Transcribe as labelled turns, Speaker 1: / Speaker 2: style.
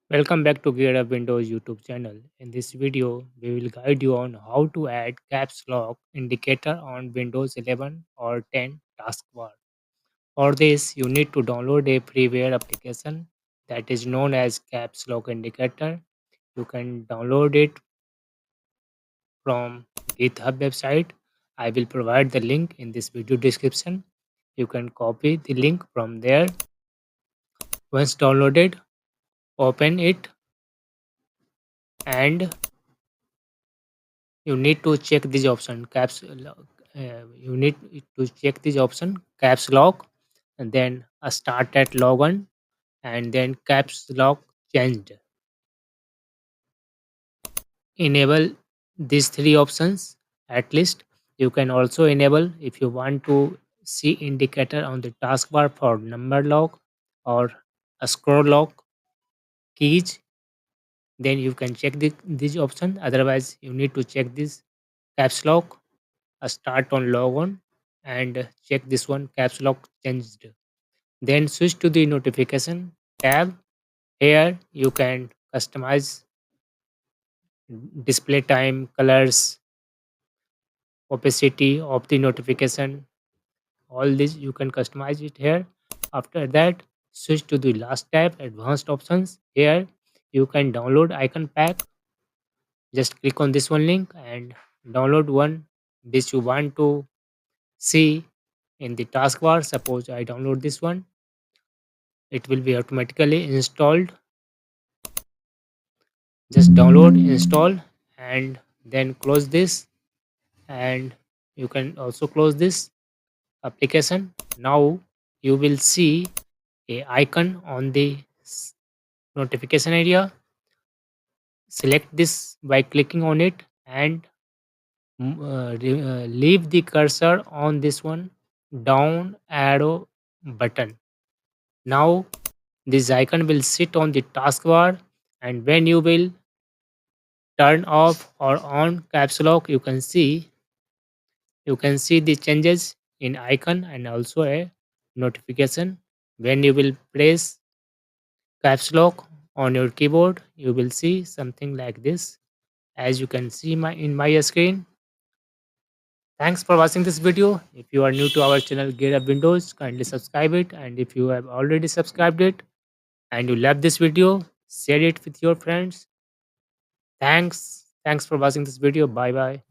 Speaker 1: Welcome back to GearUpWindows YouTube channel. In this video, we will guide you on how to add caps lock indicator on Windows 11 or 10 taskbar. For this, you need to download a freeware application that is known as caps lock indicator. You can download it from GitHub website. I will provide the link in this video description. You can copy the link from there. Once downloaded, open it and you need to check this option you need to check this option caps lock and then a start at logon and then caps lock changed. Enable these three options at least. You can also enable if you want to see indicator on the taskbar for number lock or a scroll lock keys, then you can check this option. Otherwise you need to check this caps lock a start on logon and check this one caps lock changed. Then switch to the notification tab. Here you can customize display time, colors, opacity of the notification. All this you can customize it here. After that, switch to the last tab, advanced options. Here you can download icon pack. Just click on this one link and download one which you want to see in the taskbar. Suppose I download this one, it will be automatically installed. Just download, install, and then close this. And you can also close this application. Now you will see a icon on the notification area. Select this by clicking on it and leave the cursor on this one down arrow button. Now this icon will sit on the taskbar, and when you will turn off or on caps lock, you can see the changes in icon and also a notification. When you will press caps lock on your keyboard, you will see something like this, as you can see in my screen. Thanks for watching this video. If you are new to our channel Gear Up Windows, kindly subscribe it, and if you have already subscribed it and you love this video, share it with your friends. Thanks for watching this video. Bye bye.